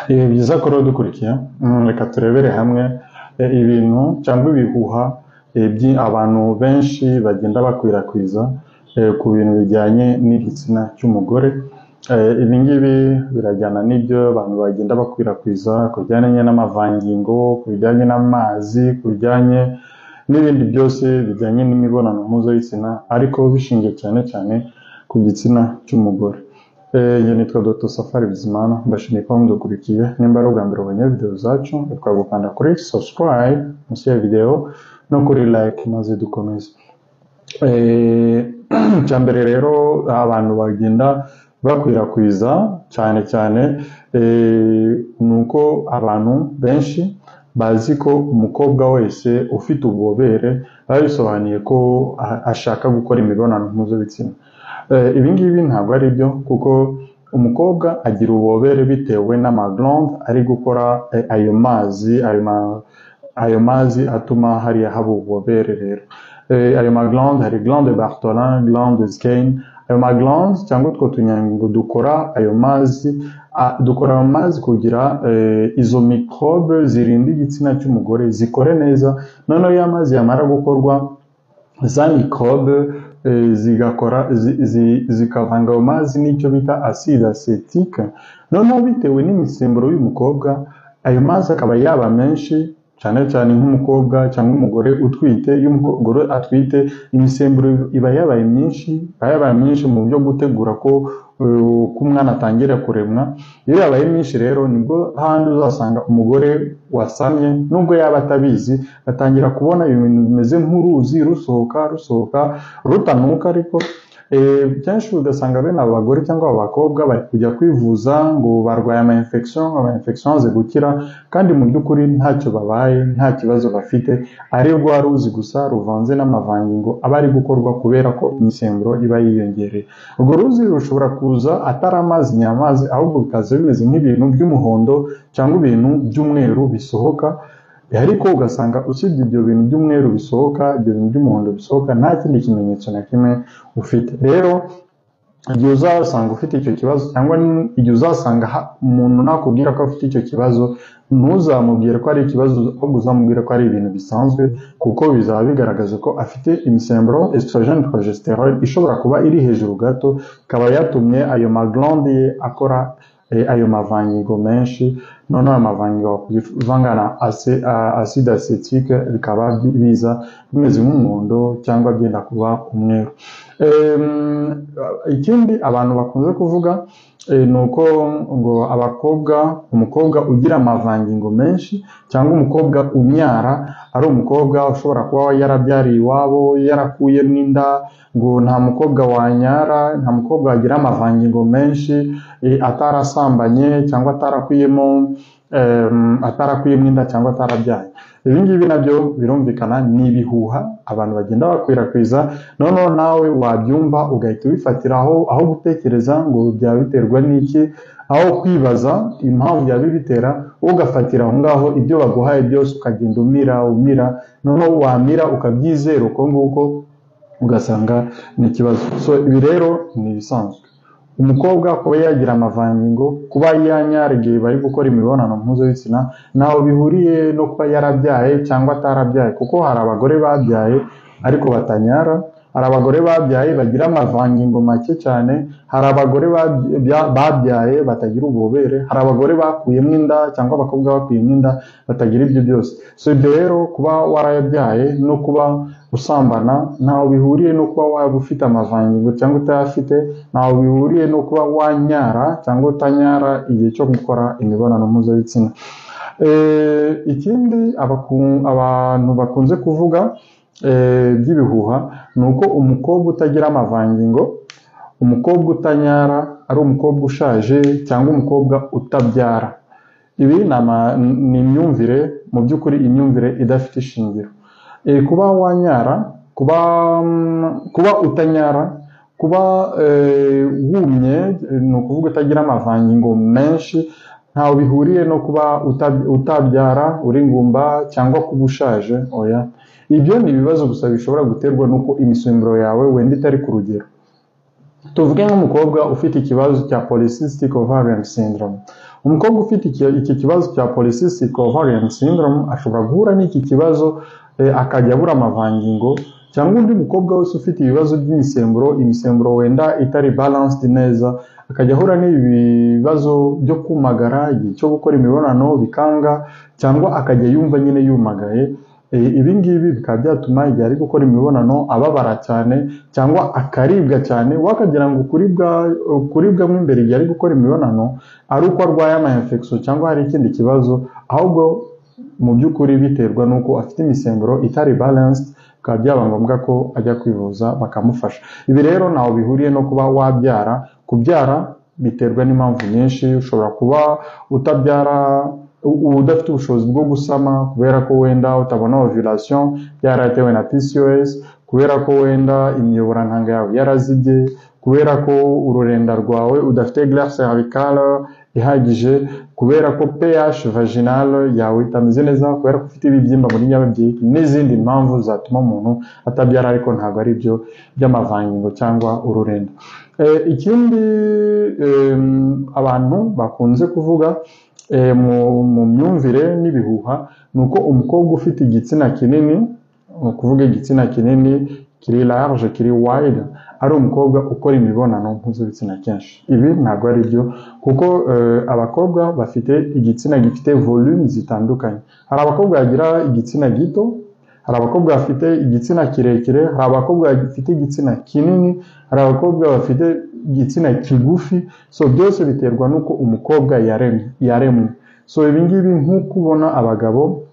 byiza ko rero dukurikiye reka turebere hamwe ibintu cyangwa ibihuha abantu benshi bagenda bakwirakwiza ku bintu bijyanye n'igitsina cy'umugore. Ibi ngibi birajyana n'ibyo abantu bagenda bakwirakwiza ku bijyanye n'amavangingo, ku bijyanye n'amazi, ku bijyanye n'ibindi byose bijyanye n'imibonano mpuzabitsina, ariko bishingiye cyane cyane ku gitsina cy'umugore. Njye nitwa Dr. Safari Bizimana, mbashimiye ko mudukurikiye. Nimba ari ubwa mbere ubonye video zacu, twagukanda kuri subscribe munsi ya video no kuri like maze dukomeze. Cyambere rero abantu bagenda bakwirakwiza cyane cyane nuko abantu benshi bazi ko umukobwa wese ufite ububobere babisobanuye ko ashaka gukora imibonano mpuzabitsina. Ibi ngibi ntabwo ari byo, kuko umukobwa agira ububobere bitewe n'amaglande ari gukora ayo mazi atuma hariya haba ububobere. Rero ayo maglande hari glande Bartholin, glande Skene. Ayo maglande cyangwa utwo tunyangingo dukora ayo mazi kugira izo microbe zirinda igitsina cy'umugore zikore neza. Noneho iyo amazi yamara gukorwa, za microbe zikavanga ayo mazi n'icyo bita acide acetique. Noneho bitewe n'imisemburo y'umukobwa, ayo mazi akaba yaba menshi, cyane cyane nk'umukobwa cyangwa umugore utwite. Iyo umugore atwite, imisemburo iba yabaye myinshi mu buryo gutegura ko umwana atangira kuremwa. Iyo yabaye myinshi rero nibwo handi uzasanga umugore wasamye, nubwo yaba atabizi, atangira kubona ibintu bimeze nk'uruzi rusohoka rutanuka. Ariko kenshi ugasanga bene abagore cyangwa abakobwa bari kujya kwivuza ngo barwaye ama infection ze gukira, kandi mu by'ukuri ntacyo babaye, nta kibazo bafite, ari rwa ruzi gusa ruvanze n'amavangingo aba ari gukorwa kubera ko imisemburo iba yiyongereye. Urwo ruzi rushobora kuza atari amazi nyamazi, ahubwo bikaza bimeze nk'ibintu by'umuhondo cyangwa ibintu by'umweru bisohoka. Ariko ugasanga usibye ibyo bintu by'umweru bisohoka, ibyo bintu by'umuhondo bisohoka, nta kindi kimenyetso na kimwe ufite. Rero igihe uzasanga ufite icyo kibazo, cyangwa igihe uzasanga umuntu nakubwira ko afite icyo kibazo, ntuzamubwire ko ari ikibazo, ahubwo uzamubwire ko ari ibintu bisanzwe, kuko bizaba bigaragaza ko afite imisemburo estrogen progesterone ishobora kuba iri hejuru gato, ikaba yatumye ayo maglande ye akora ayo mavangingo menshi. Noneho amavangingo kuvangana acide acetique bikaba biza bimeze nk'umuhondo cyangwa byenda kuba umweru. Ikindi abantu bakunze kuvuga ni uko ngo umukobwa ugira amavangingo menshi cyangwa umukobwa unyara ari umukobwa ushobora kuba yarabyariye iwabo, yarakuyemo inda. Ngo nta mukobwa wanyara, nta mukobwa wagira amavangingo menshi atarasambanye cyangwa atarakuyemo inda cyangwa atarabyaye. Ibi ngibi nabyo birumvikana ni ibihuha abantu bagenda bakwirakwiza. Noneho nawe wabyumva ugahita ubifatiraho, aho gutekereza ngo byaba biterwa n'iki, aho kwibaza impamvu byaba bibitera, ugafatira aho ngaho ibyo baguhaye byose ukagenda umira. Noneho wamira ukabyizera uko nguko, ugasanga ni ikibazo. Ibi rero ni ibisanzwe. Umukobwa kuba yagira amavangingo, kuba yanyara igihe bari gukora imibonano mpuzabitsina, ntaho bihuriye no kuba yarabyaye cyangwa atarabyaye, kuko hari abagore babyaye ariko batanyara, hari abagore babyaye bagira amavangingo make cyane, hari abagore babyaye batagira ububobere, hari abagore bakuyemo inda cyangwa abakobwa bakuyemo inda batagira ibyo byose. Ibyo rero kuba warabyaye no kuba usambana ntaho bihuriye no kuba waba ufite amavangingo cyangwa utayafite, ntaho bihuriye no kuba wanyara cyangwa utanyara igihe cyo gukora imibonano mpuzabitsina. Ikindi abantu bakunze kuvuga by'ibihuha ni uko umukobwa utagira amavangingo, umukobwa utanyara ari umukobwa ushaje cyangwa umukobwa utabyara. Ibi ni imyumvire, mu by'ukuri imyumvire idafite ishingiro. Kuba wanyara, kuba utanyara, kuba wumye, ni ukuvuga utagira amavangingo menshi, ntaho bihuriye no kuba utabyara uri ingumba cyangwa kuba ushaje. Oya, ibyo ni ibibazo gusa bishobora guterwa n'uko imisemburo yawe wenda itari ku rugero. Tuvuge nk'umukobwa ufite ikibazo cya polycystic ovarian syndrome. umukobwa ufite iki kibazo cya polycystic ovarian syndrome ashobora guhura n'iki kibazo akajya abura amavangingo, cyangwa undi mukobwa wese ufite ibibazo by'imisemburo, imisemburo wenda itari balanced neza, akajya ahura n'ibibazo byo kumagara igihe cyo gukora imibonano bikanga, cyangwa akajya yumva nyine yumagaye. Ibi ngibi bikaba byatuma igihe ari gukora imibonano ababara cyane cyangwa akaribwa cyane, wakagira ngo kuribwa mo imbere igihe ari gukora imibonano ari uko arwaye ama infection cyangwa hari ikindi kibazo, ahubwo mu by'ukuri biterwa n'uko afite imisemburo itari balanced, bikaba byaba ngombwa ko ajya kwivuza bakamufasha. Ibi rero ntaho bihuriye no kuba wabyara. Kubyara biterwa n'impamvu nyinshi, ushobora kuba utabyara udafite ubushobozi bwo gusama kubera ko wenda utabona ovulation yaratewe na PCOS, kubera ko wenda imiyoborantanga yawe yarazibye, kubera ko ururenda rwawe udafite glaire cervicale ihagije, kubera ko pH vaginal yawe itameze neza, kubera ko ufite ibibyimba muri nyababyeyi, n'izindi mpamvu zatuma umuntu atabyara, ariko ntabwo ari byo by'amavangingo cyangwa ururenda. Ikindi abantu bakunze kuvuga mu myumvire n'ibihuha ni uko umukobwa ufite igitsina kinini, kuvuga igitsina kinini kiri large kiri wide, ari umukobwa ukora imibonano mpuzabitsina kenshi. Ibi ntabwo ari byo, kuko abakobwa bafite igitsina gifite volume zitandukanye. Hari abakobwa bagira igitsina gito, hari abakobwa bafite igitsina kirekire, hari abakobwa bafite igitsina kinini, hari abakobwa bafite igitsina kigufi. So byose biterwa n'uko umukobwa yaremwe. So ibi ngibi nk'uko ubona abagabo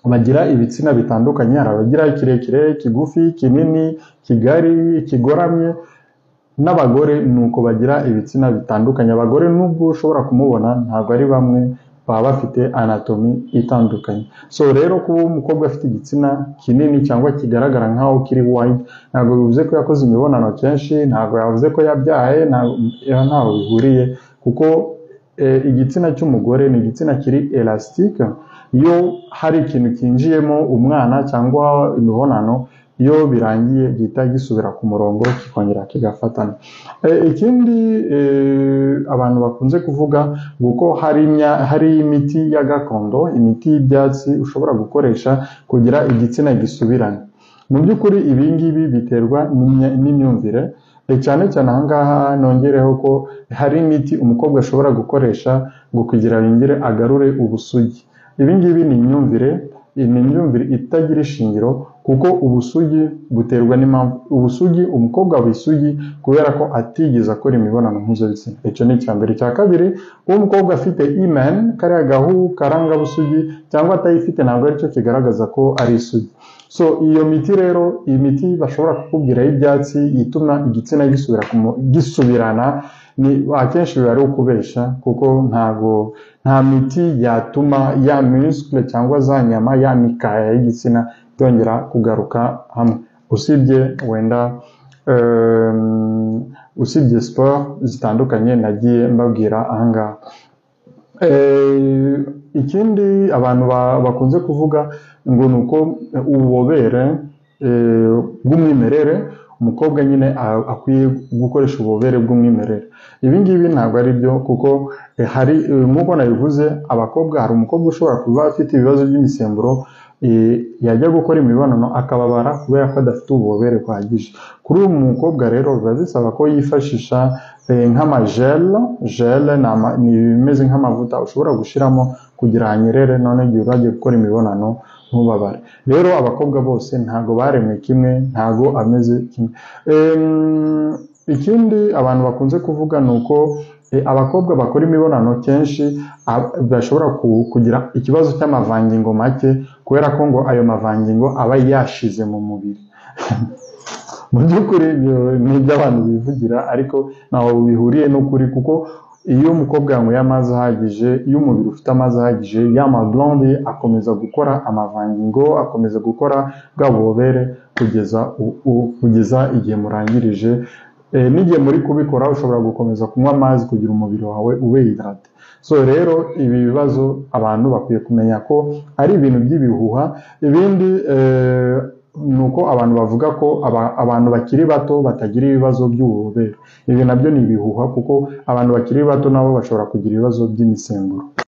bagira ibitsina bitandukanye, hari abagira kirekire, kigufi, kinini, kigari, kigoramye, n'abagore nuko bagira ibitsina bitandukanye. Abagore nubwo ushobora kumubona ntabwo ari bamwe, baba bafite anatomy itandukanye. So rero kuba umukobwa afite igitsina kinini cyangwa kigaragara nkaho kiri wide, ntabwo bivuze ko yakoze imibonano kenshi, ntabwo yavuze ko yabyaye, ntaho bihuriye, kuko igitsina cy'umugore ni igitsina kiri elastique. Iyo hari ikintu kinjiyemo, umwana cyangwa imibonano, iyo birangiye gihita gisubira ku murongo kikongera kigafatana. Ikindi abantu bakunze kuvuga nguko hari imiti ya gakondo, imiti y'ibyatsi ushobora gukoresha kugira igitsina gisubirane. Mu by'ukuri ibi ngibi biterwa n'imyumvire, cyane cyane ahangaha nongereho ko hari imiti umukobwa ashobora gukoresha ngo kugira yongere agarure ubusugi. Ibi ngibi ni imyumvire itagira ishingiro, kuko ubusugi buterwa n'impamvu. Ubusugi, umukobwa w'isugi kubera ko atigeze akora imibonano mpuzabitsina. Icyo ni icya mbere. Icya kabiri, uwo mukobwa afite hymen, kariya gahu karanga busugi, cyangwa atayifite ntabwo aricyo kigaragaza ko ari isugi. So iyo miti rero, iyi miti bashobora kukubwira y'ibyatsi ituma igitsina gisubirana, ni akenshi biba ari ukubesha, kuko nta miti yatuma ya muscle cyangwa za nyama, ya mikaya y'igitsina byongera kugaruka hamwe, usibye sport zitandukanye nagiye mbabwira ahangaha. Ikindi abantu bakunze kuvuga ngo nuko ububobere bw'umwimerere, umukobwa nyine akwiye gukoresha ububobere bw'umwimerere. Ibi ngibi ntabwo ari byo, kuko hari nk'uko nabivuze, abakobwa, hari umukobwa ushobora kuba afite ibibazo by'imisemburo, yajya gukora imibonano akababara kubera ko adafite ububobere buhagije. Kuri uyu mukobwa rero biba bisaba ko yifashisha nk'amagel. Ni ibimeze nk'amavuta ushobora gushyiramo kugira hanyerere, none igihe uragiye gukora imibonano ntubabare. Rero abakobwa bose ntago baremwe kimwe, ntago ameze kimwe. Ikindi abantu bakunze kuvuga ni uko abakobwa bakora imibonano kenshi bashobora kugira ikibazo cy'amavangingo make, kubera ko ngo ayo mavangingo aba yashize mu mubiri. Mu by'ukuri ni iby'abantu bivugira, ariko ntaho bihuriye n'ukuri, kuko iyo umukobwa yanyweye amazi ahagije, iyo umubiri ufite amazi ahagije, ya maglande akomeza gukora amavangingo, akomeza gukora bwa bubobere kugeza igihe murangirije. N'igihe muri kubikora ushobora gukomeza kunywa amazi kugira umubiri wawe ube hydrate. So rero ibi bibazo abantu bakwiye kumenya ko ari ibintu by'ibihuha. Ibindi nuko abantu bavuga ko abantu bakiri bato batagira ibibazo by'ububobere. Ibi nabyo ni ibihuha kuko abantu bakiri bato nabo bashobora kugira ibibazo by'imisemburo.